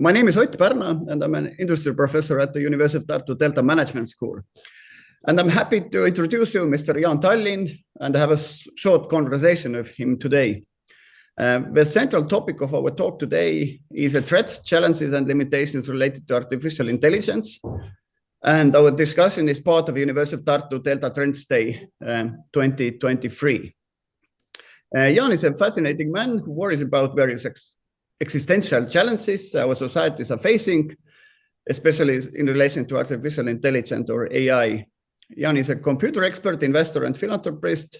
My name is Ott Pärna, and I'm an industry professor at the University of Tartu Delta Management School. And I'm happy to introduce you Mr. Jaan Tallinn and have a short conversation with him today. The central topic of our talk today is the threats, challenges, and limitations related to artificial intelligence. And our discussion is part of University of Tartu Delta Trends Day 2023. Jaan is a fascinating man who worries about various existential challenges our societies are facing, especially in relation to artificial intelligence or AI. Jaan is a computer expert, investor, and philanthropist.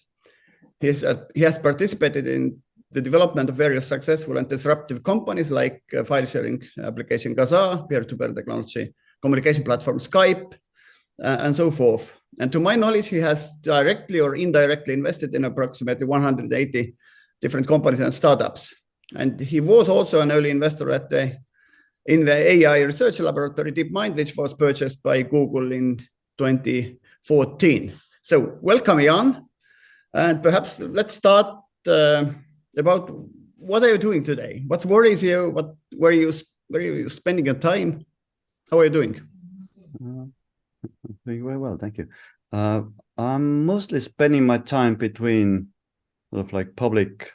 He has participated in the development of various successful and disruptive companies like file-sharing application Gaza, peer-to-peer technology, communication platform Skype, and so forth. And to my knowledge, he has directly or indirectly invested in approximately 180 different companies and startups. And he was also an early investor in the AI research laboratory DeepMind, which was purchased by Google in 2014. So welcome, Jaan. And perhaps let's start about what are you doing today? What worries you? Where are you spending your time? How are you doing? Doing very well, thank you. I'm mostly spending my time between sort of like public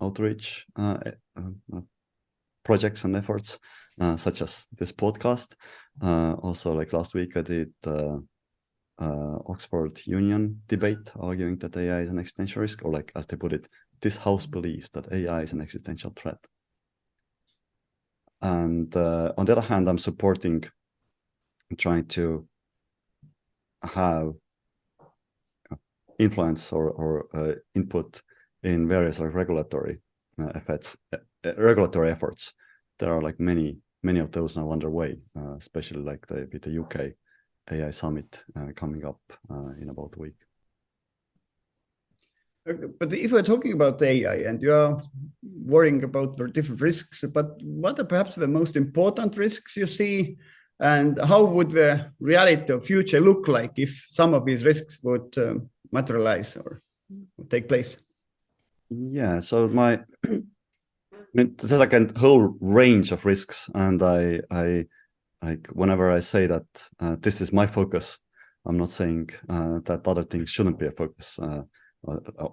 outreach projects and efforts, such as this podcast. Also, like last week, I did Oxford Union debate arguing that AI is an existential risk, or like as they put it, this house believes that AI is an existential threat. And on the other hand, I'm trying to have influence or input in various regulatory efforts. There are like many of those now underway, especially like with the UK AI summit coming up in about a week. But if we're talking about AI and you are worrying about the different risks, but what are perhaps the most important risks you see, and how would the reality of future look like if some of these risks would materialize or take place? Yeah, so there's like a whole range of risks, and I like whenever I say that this is my focus, I'm not saying that other things shouldn't be a focus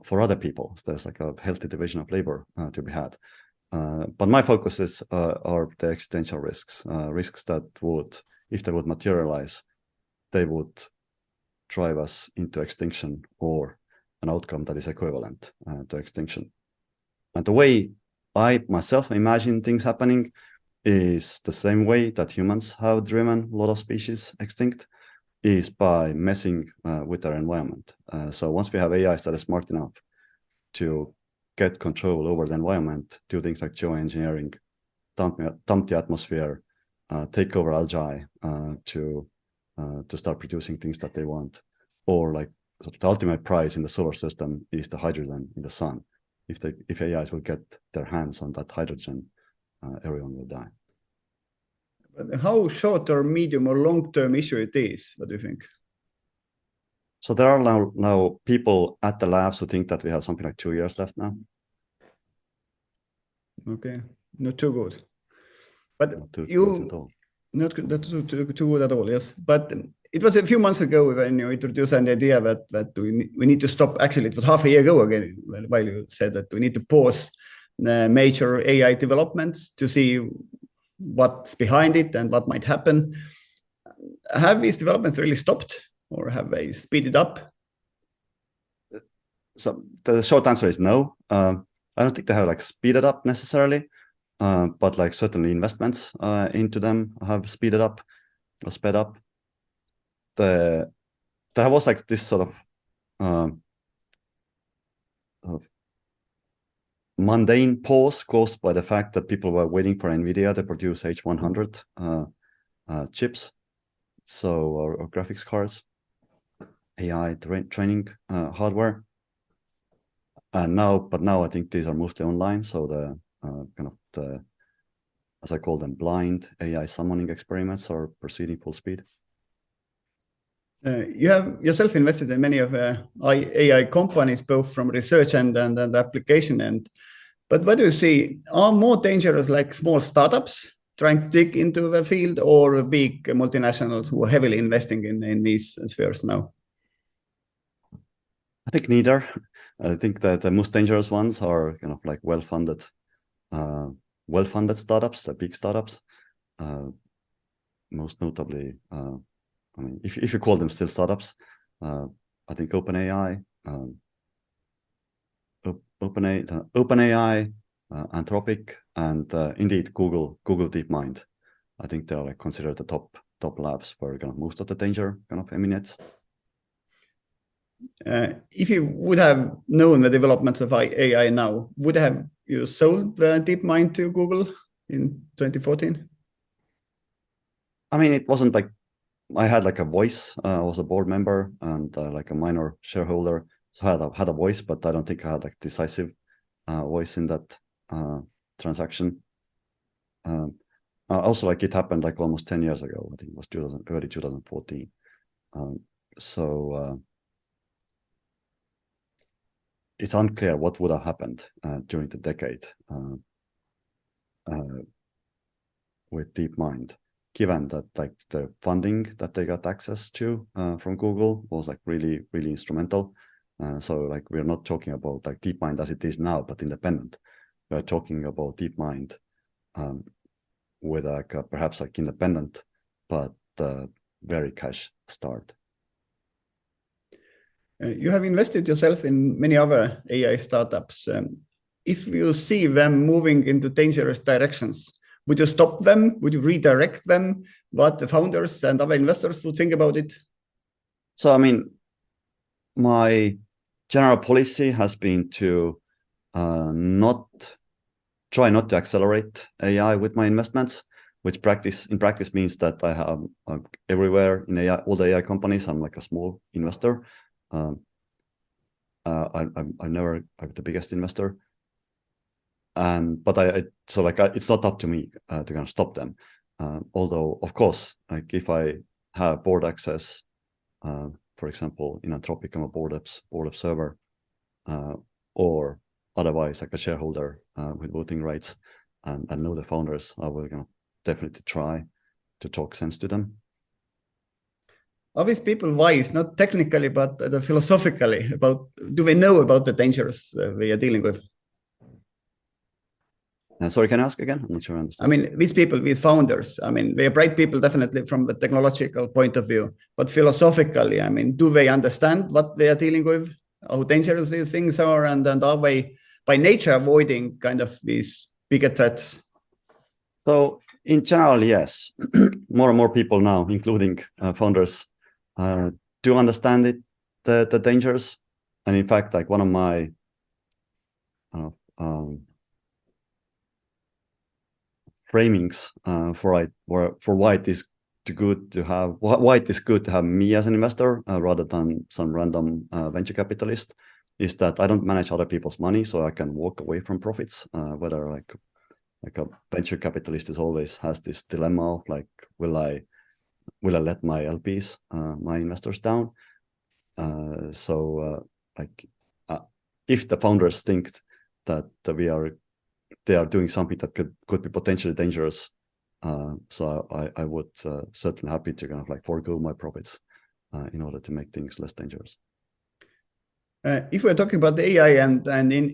for other people. There's like a healthy division of labor to be had, but my focus are the existential risks, risks that would, if they would materialize, they would drive us into extinction or an outcome that is equivalent to extinction. And the way I myself imagine things happening is the same way that humans have driven a lot of species extinct, is by messing with our environment. So once we have AIs that are smart enough to get control over the environment, do things like geoengineering, dump the atmosphere, take over algae to start producing things that they want, or like sort of the ultimate prize in the solar system is the hydrogen in the sun. If AIs will get their hands on that hydrogen, everyone will die. How short or medium or long-term issue it is? What do you think? So there are now people at the labs who think that we have something like 2 years left now. Okay, not too good. But not too good at all. Not too good at all, yes. But it was a few months ago when you introduced an idea that we need to stop. Actually, it was half a year ago again, while you said that we need to pause major AI developments to see what's behind it and what might happen. Have these developments really stopped, or have they speeded up? So the short answer is no. I don't think they have like speeded up necessarily, but like certainly investments into them have speeded up or sped up. There was like this sort of mundane pause caused by the fact that people were waiting for NVIDIA to produce H100 chips, or graphics cards, AI training hardware. And now I think these are mostly online. So the as I call them, blind AI summoning experiments are proceeding full speed. You have yourself invested in many of AI companies, both from research and application end. But what do you see? Are more dangerous like small startups trying to dig into the field, or big multinationals who are heavily investing in these spheres now? I think neither. I think that the most dangerous ones are kind of like well-funded startups, the big startups. Most notably, I mean, if you call them still startups, I think OpenAI, Anthropic, and indeed Google DeepMind. I think they're like considered the top labs where kind of most of the danger kind of emanates. If you would have known the developments of AI now, would have you sold the DeepMind to Google in 2014? I mean, it wasn't like I had like a voice. I was a board member and like a minor shareholder, so I had a voice, but I don't think I had like decisive voice in that transaction. Also, like it happened like almost 10 years ago. I think it was early 2014. So it's unclear what would have happened during the decade with DeepMind, given that like the funding that they got access to from Google was like really instrumental. So like we're not talking about like DeepMind as it is now, but independent. We're talking about DeepMind with like perhaps like independent, but very cash start. You have invested yourself in many other AI startups. If you see them moving into dangerous directions, would you stop them? Would you redirect them? What the founders and other investors would think about it? So, I mean, my general policy has been to try not to accelerate AI with my investments, which in practice means that I have everywhere in AI, all the AI companies, I'm like a small investor. I'm never like the biggest investor, but it's not up to me to kind of stop them. Although, of course, like if I have board access, for example, in Anthropic, I'm a board observer, or otherwise like a shareholder with voting rights, and I know the founders, I will definitely try to talk sense to them. Are these people wise, not technically, but philosophically, do they know about the dangers we are dealing with? Sorry, can I ask again? I'm not sure I understand. I mean, these people, these founders, I mean, they are bright people, definitely from the technological point of view, but philosophically, I mean, do they understand what they are dealing with, how dangerous these things are, and are they by nature avoiding kind of these bigger threats? So in general, yes, more and more people now, including founders, do understand the dangers. And in fact, like one of my framings for why it is good to have me as an investor rather than some random venture capitalist is that I don't manage other people's money, so I can walk away from profits. Whether like a venture capitalist always has this dilemma of like, will I let my LPs, my investors down? If the founders think that they are doing something that could be potentially dangerous, so I would certainly happy to kind of like forego my profits in order to make things less dangerous. If we're talking about the AI and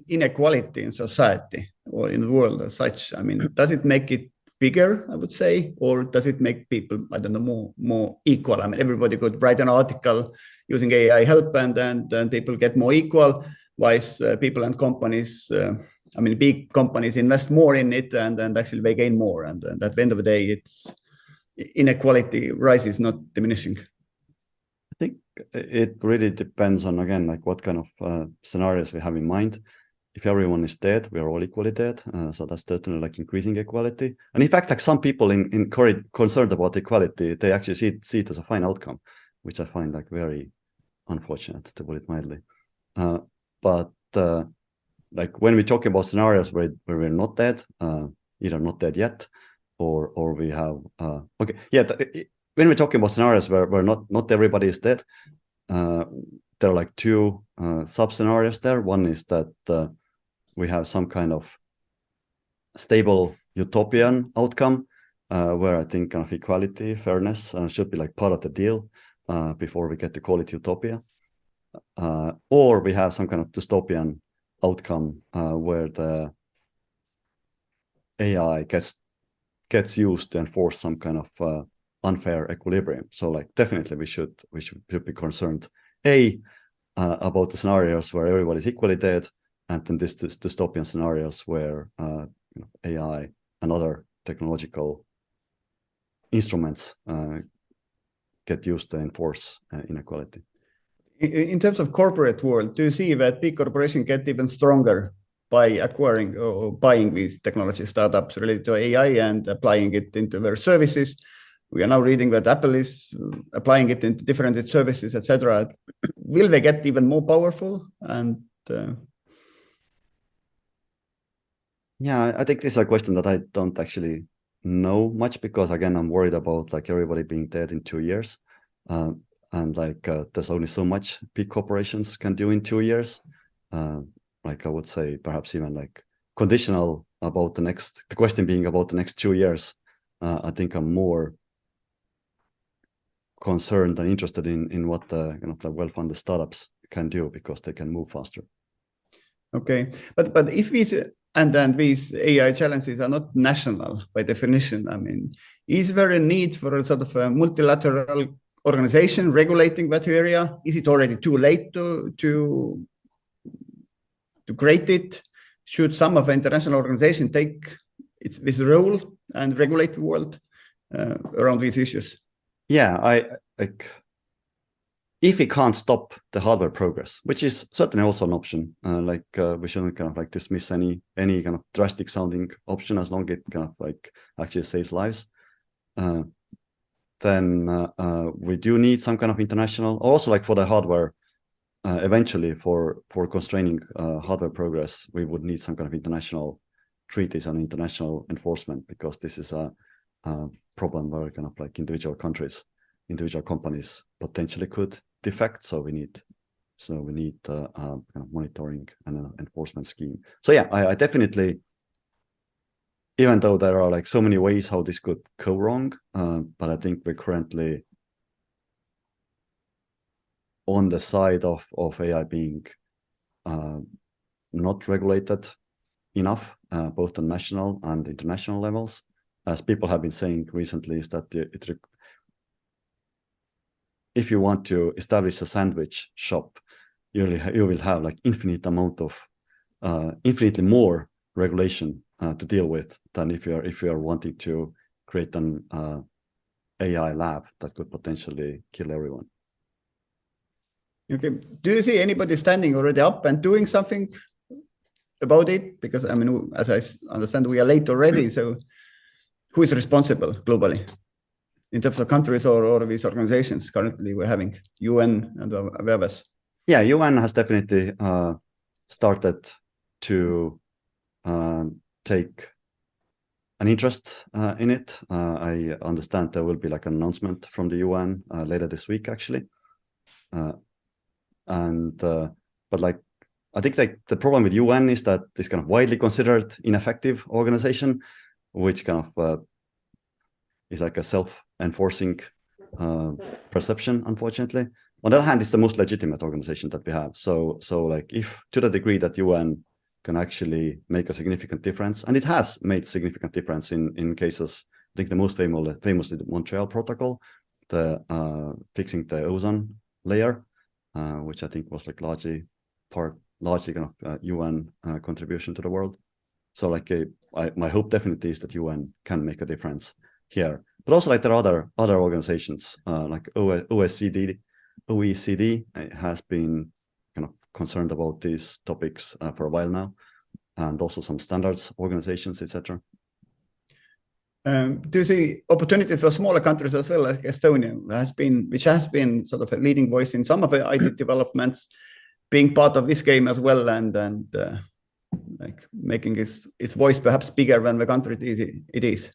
inequality in society or in the world as such, I mean, does it make it bigger, I would say, or does it make people, I don't know, more equal? I mean, everybody could write an article using AI help, and then people get more equal. Wise people and companies, I mean, big companies invest more in it, and actually they gain more. And at the end of the day, it's inequality rises, not diminishing. I think it really depends on, again, like what kind of scenarios we have in mind. If everyone is dead, we are all equally dead. So that's certainly like increasing equality. And in fact, like some people concerned about equality, they actually see it as a fine outcome, which I find like very unfortunate, to put it mildly. But like when we talk about scenarios where we're not dead, either not dead yet, or we have when we're talking about scenarios where not everybody is dead, there are like two sub scenarios there. One is that we have some kind of stable utopian outcome where I think kind of equality, fairness should be like part of the deal before we get to call it utopia. Or we have some kind of dystopian outcome where the AI gets used to enforce some kind of unfair equilibrium. So like definitely we should be concerned about the scenarios where everybody's equally dead, and then this dystopian scenarios where AI and other technological instruments get used to enforce inequality. In terms of corporate world, do you see that big corporations get even stronger by acquiring or buying these technology startups related to AI and applying it into their services? We are now reading that Apple is applying it into different services, etc. Will they get even more powerful? And yeah, I think this is a question that I don't actually know much, because again, I'm worried about like everybody being dead in 2 years. And like there's only so much big corporations can do in 2 years. Like I would say perhaps even like conditional about the question being about the next 2 years. I think I'm more concerned and interested in what the kind of well-funded startups can do, because they can move faster. Okay, but if these these AI challenges are not national by definition, I mean, is there a need for a sort of a multilateral organization regulating that area? Is it already too late to create it? Should some of the international organization take this role and regulate the world around these issues? Yeah, I like if we can't stop the hardware progress, which is certainly also an option. We shouldn't kind of like dismiss any kind of drastic sounding option as long as it kind of like actually saves lives. Then we do need some kind of international, also like for the hardware. Eventually, for constraining hardware progress, we would need some kind of international treaties and international enforcement, because this is a problem where kind of like individual companies potentially could defect. So we need kind of monitoring and an enforcement scheme. So yeah, I definitely, even though there are like so many ways how this could go wrong, but I think we're currently on the side of AI being not regulated enough, both on national and international levels. As people have been saying recently, is that if you want to establish a sandwich shop, you will have like infinitely more regulation to deal with than if you are wanting to create an AI lab that could potentially kill everyone. Okay. Do you see anybody standing already up and doing something about it? Because I mean, as I understand, we are late already. So who is responsible globally in terms of countries or these organizations currently we're having, UN and the others? Yeah, UN has definitely started to take an interest in it. I understand there will be like an announcement from the UN later this week, actually. But like, I think like the problem with UN is that it's kind of widely considered ineffective organization, which kind of is like a self-enforcing perception, unfortunately. On the other hand, it's the most legitimate organization that we have. So like, if to the degree that UN can actually make a significant difference, and it has made significant difference in cases, I think the most famously the Montreal Protocol, the fixing the ozone layer, which I think was like largely kind of UN contribution to the world. So like my hope definitely is that UN can make a difference here. But also like there are other organizations like OECD has been kind of concerned about these topics for a while now, and also some standards organizations, etc. Do you see opportunities for smaller countries as well, like Estonia, which has been sort of a leading voice in some of the IT developments, being part of this game as well, and like making its voice perhaps bigger than the country it is?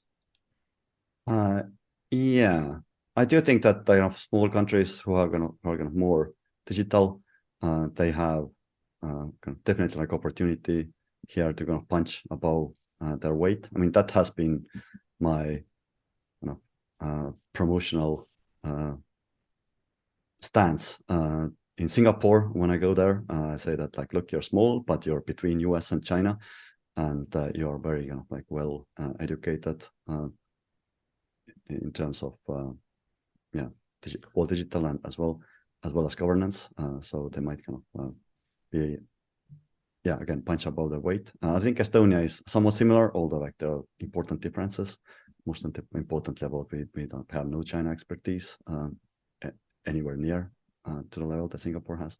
Yeah, I do think that small countries who are going to more digital, they have definitely like opportunity here to punch above their weight. I mean, that has been my promotional stance in Singapore. When I go there, I say that, like, look, you're small, but you're between US and China, and you're very like well educated in terms of all digital and as well as governance. So they might kind of be again punch above their weight. I think Estonia is somewhat similar, although like there are important differences. Most importantly, we don't have no China expertise anywhere near to the level that Singapore has.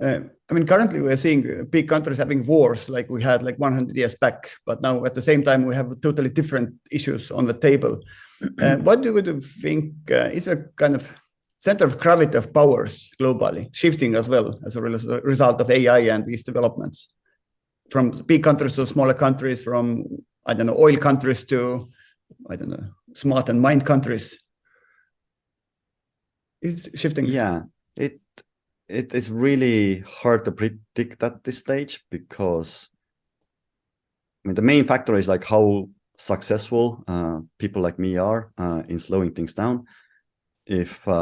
I mean, currently we're seeing big countries having wars like we had like 100 years back, but now at the same time we have totally different issues on the table. What do you think is a kind of center of gravity of powers globally shifting as well as a result of AI and these developments? From big countries to smaller countries, from, I don't know, oil countries to, I don't know, smart and mind countries. It's shifting. Yeah, it is really hard to predict at this stage, because I mean the main factor is like how successful people like me are in slowing things down. If we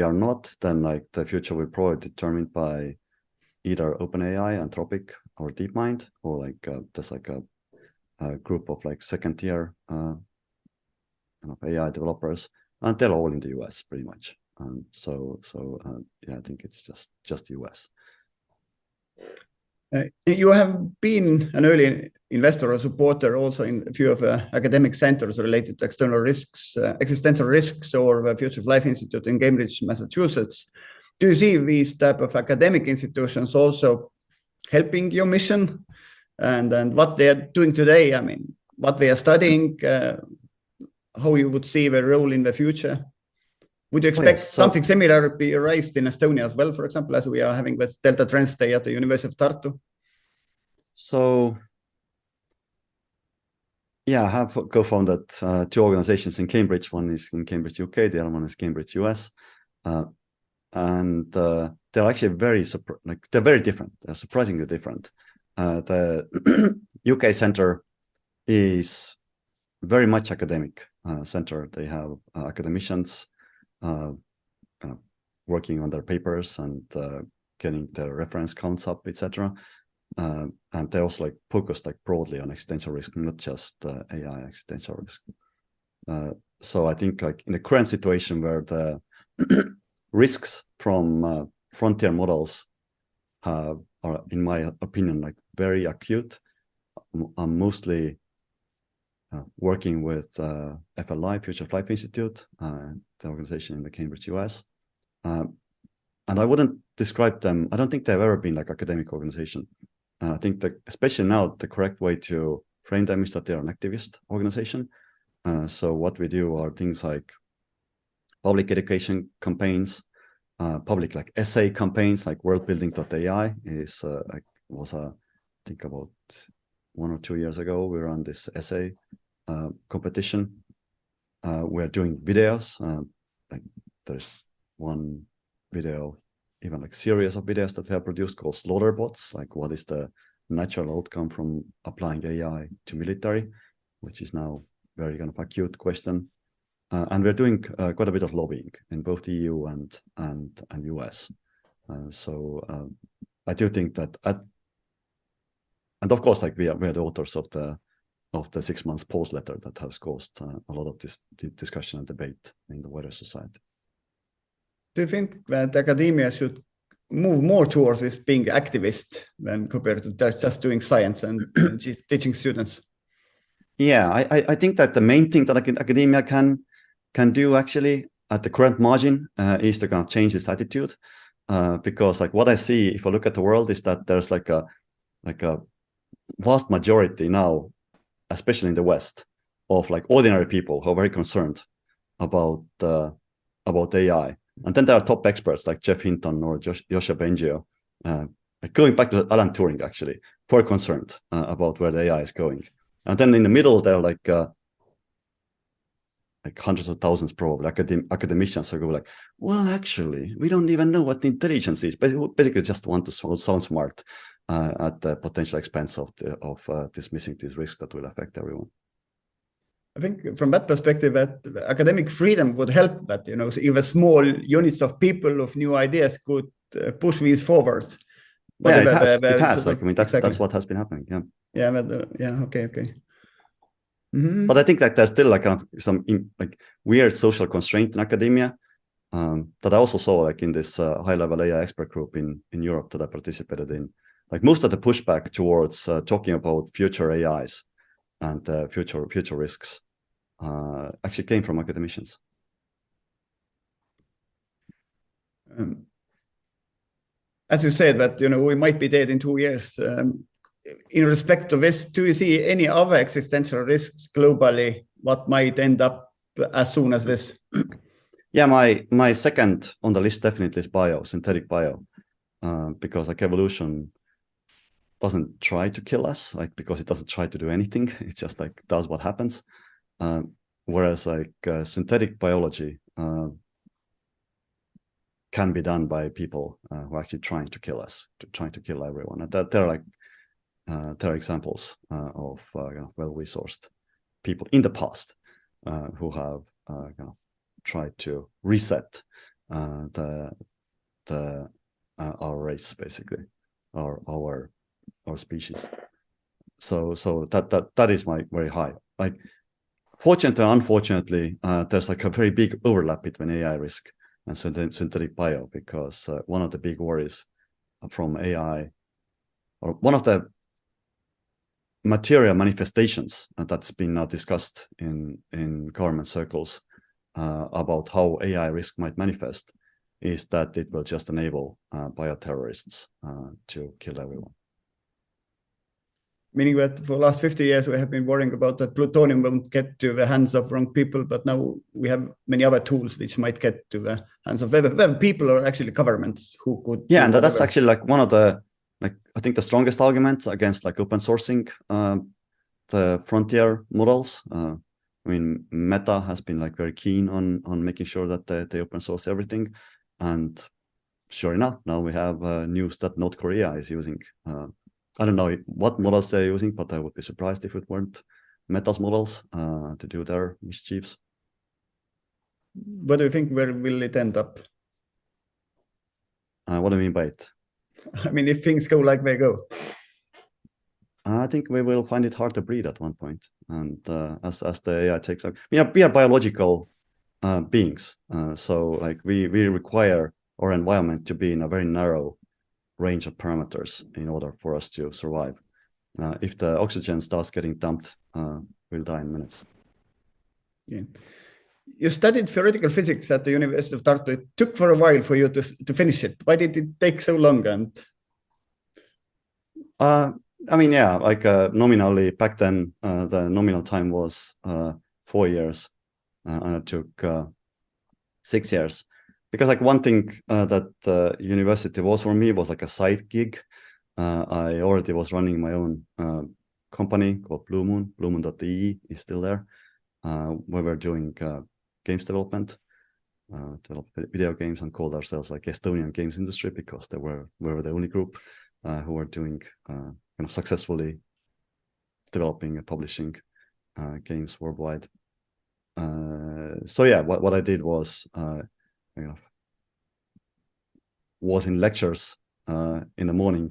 are not, then like the future will probably be determined by either OpenAI, Anthropic, or DeepMind, or like there's like a group of like second tier AI developers, and they're all in the US pretty much. So I think it's just the US. You have been an early investor or supporter also in a few of academic centers related to external risks, existential risks, or the Future of Life Institute in Cambridge, Massachusetts. Do you see these type of academic institutions also helping your mission, and what they are doing today? I mean, what they are studying, how you would see their role in the future? Would you expect something similar to be raised in Estonia as well, for example, as we are having this Delta Trends Day at the University of Tartu? So, yeah, I have co-founded two organizations in Cambridge. One is in Cambridge, UK. The other one is Cambridge, US. And they're actually they're very different. They're surprisingly different. The UK center is very much academic center. They have academicians working on their papers and getting their reference counts up, etc. And they also like focused like broadly on existential risk, not just AI existential risk. So I think like in the current situation where the risks from frontier models are, in my opinion, like very acute, I'm mostly working with FLI, Future of Life Institute, the organization in the Cambridge, US. And I wouldn't describe them, I don't think they've ever been like academic organization. I think that especially now, the correct way to frame them is that they're an activist organization. So what we do are things like public education campaigns, public like essay campaigns, like worldbuilding.ai was I think about 1 or 2 years ago, we ran this essay competition. We're doing videos, like there's one video, even like series of videos that we have produced called Slaughter Bots, like what is the natural outcome from applying AI to military, which is now very kind of acute question. And we're doing quite a bit of lobbying in both the EU and US. So I do think that, and of course, like we are the authors of the 6 months pause letter that has caused a lot of this discussion and debate in the wider society. Do you think that academia should move more towards this being activist than compared to just doing science and teaching students? Yeah, I think that the main thing that academia can do actually at the current margin is to kind of change this attitude, because like what I see if I look at the world is that there's like a vast majority now, especially in the West, of like ordinary people who are very concerned about AI. And then there are top experts like Jeff Hinton or Joshua Bengio, going back to Alan Turing actually, who are concerned about where the AI is going. And then in the middle, there are like hundreds of thousands probably academicians who go like, well, actually, we don't even know what intelligence is. But basically just want to sound smart. at the potential expense of dismissing these risks that will affect everyone. I think from that perspective, that academic freedom would help that, so even small units of people of new ideas could push these forward. But yeah, it has. Like, I mean, that's what has been happening. Yeah. Yeah. But, yeah. Okay. Mm-hmm. But I think that there's still like some like weird social constraint in academia that I also saw like in this high-level AI expert group in Europe that I participated in. Like most of the pushback towards talking about future AIs and future risks actually came from academicians. As you said that we might be dead in 2 years. In respect of this, do you see any other existential risks globally? What might end up as soon as this? Yeah, my second on the list definitely is synthetic bio, because like evolution doesn't try to kill us, like because it doesn't try to do anything. It just like does what happens. Whereas like synthetic biology can be done by people who are actually trying to kill us, trying to kill everyone. And there are examples of well-resourced people in the past who have tried to reset our race, basically, our species. So that is my very high. Like, fortunately or unfortunately, there's like a very big overlap between AI risk and synthetic bio, because one of the big worries from AI, or one of the material manifestations that's been now discussed in government circles about how AI risk might manifest, is that it will just enable bioterrorists to kill everyone. Meaning that for the last 50 years, we have been worrying about that plutonium won't get to the hands of wrong people, but now we have many other tools which might get to the hands of whether people or actually governments who could. Yeah, and that's actually like one of the, like, I think the strongest arguments against like open sourcing the frontier models. I mean, Meta has been like very keen on making sure that they open source everything, and sure enough, now we have news that North Korea is using. I don't know what models they're using, but I would be surprised if it weren't Meta's models to do their mischiefs. What do you think? Where will it end up? What do you mean by it? I mean, if things go like they go. I think we will find it hard to breathe at one point, and as the AI takes up, we are biological beings, so like we require our environment to be in a very narrow range of parameters in order for us to survive. If the oxygen starts getting dumped, we'll die in minutes. Yeah. You studied theoretical physics at the University of Tartu. It took for a while for you to finish it. Why did it take so long? And I mean, yeah, like nominally back then, the nominal time was 4 years, and it took 6 years. Because like one thing that university was for me was like a side gig. I already was running my own company called Blue Moon. BlueMoon.de is still there. We were doing games development, develop video games, and called ourselves like Estonian games industry, because we were the only group who were doing successfully developing and publishing games worldwide. So yeah, what I did was was in lectures in the morning,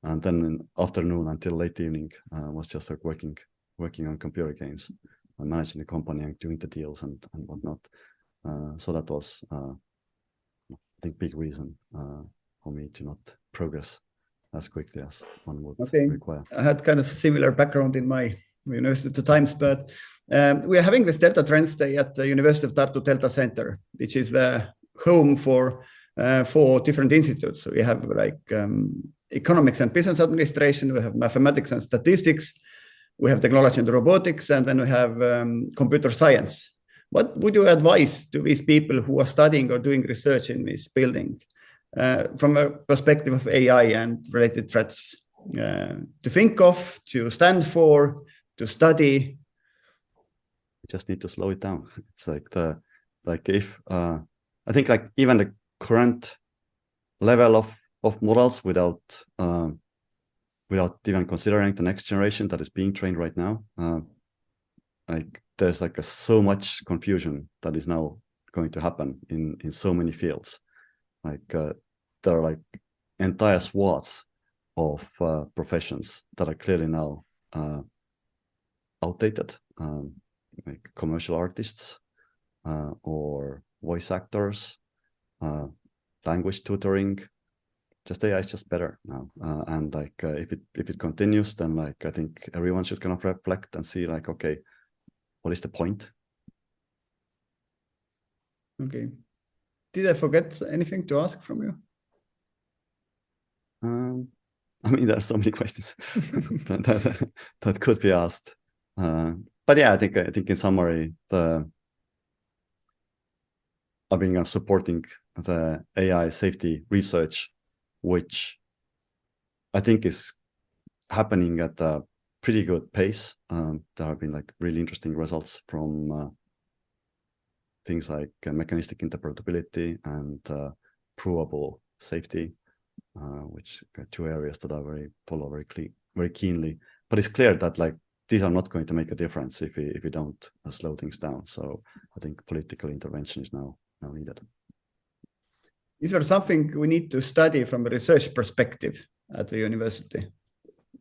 and then in afternoon until late evening was just like working on computer games and managing the company and doing the deals and whatnot. So that was I think big reason for me to not progress as quickly as one would require. I had kind of similar background in my university times, but we are having this Delta Trends Day at the University of Tartu Delta Center, which is the home for 4 different institutes. So we have like economics and business administration, we have mathematics and statistics, we have technology and robotics, and then we have computer science. What would you advise to these people who are studying or doing research in this building from a perspective of AI and related threats to think of, to stand for, to study? You just need to slow it down. It's like if I think like even the current level of models without without even considering the next generation that is being trained right now. Like there's like so much confusion that is now going to happen in so many fields. Like there are like entire swaths of professions that are clearly now outdated, like commercial artists or voice actors, language tutoring. Just AI is just better now, and like if it continues, then like I think everyone should kind of reflect and see like, okay, what is the point? Okay. Did I forget anything to ask from you? I mean, there are so many questions that could be asked. But yeah, I think in summary, I've been supporting the AI safety research, which I think is happening at a pretty good pace. There have been like really interesting results from things like mechanistic interpretability and provable safety, which are two areas that I follow very keenly. But it's clear that like these are not going to make a difference if we don't slow things down. So I think political intervention is now needed. Is there something we need to study from a research perspective at the university,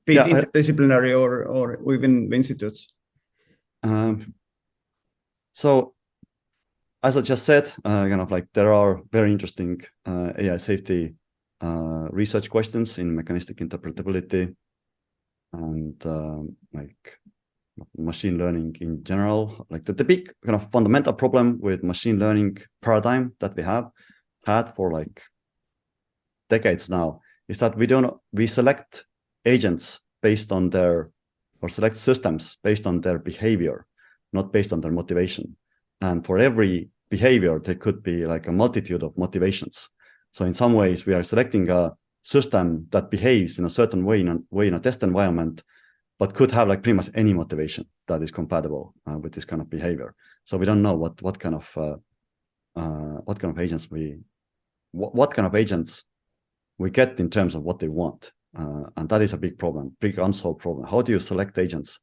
be it interdisciplinary or within the institutes? So as I just said, kind of like there are very interesting AI safety research questions in mechanistic interpretability and like machine learning in general. Like the big kind of fundamental problem with machine learning paradigm that we have had for like decades now is that we select agents based on select systems based on their behavior, not based on their motivation. And for every behavior, there could be like a multitude of motivations. So in some ways, we are selecting a system that behaves in a certain way in a test environment, but could have like pretty much any motivation that is compatible with this kind of behavior. So we don't know what kind of agents we get in terms of what they want, and that is a big problem, big unsolved problem. How do you select agents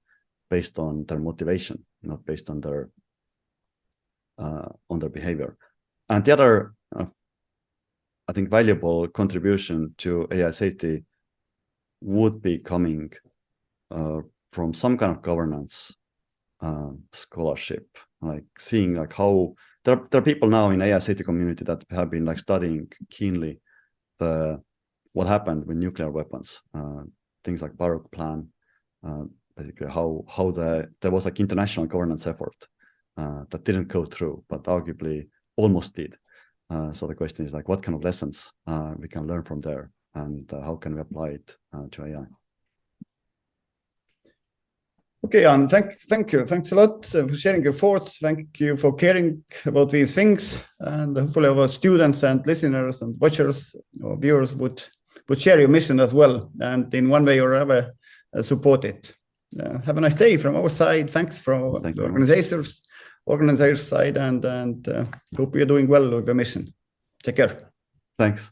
based on their motivation, not based on their behavior? And the other, I think, valuable contribution to AI safety would be coming from some kind of governance scholarship, like seeing like how there are people now in AI safety community that have been like studying keenly what happened with nuclear weapons, things like Baruch plan, basically how there was like international governance effort that didn't go through, but arguably almost did. So the question is like, what kind of lessons we can learn from there, and how can we apply it to AI? Okay, Jaan, thank you. Thanks a lot for sharing your thoughts. Thank you for caring about these things, and hopefully our students and listeners and watchers or viewers would share your mission as well, and in one way or other support it. Have a nice day from our side. Thanks from the organizers side, and hope you're doing well with your mission. Take care. Thanks.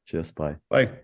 Cheers. Bye. Bye.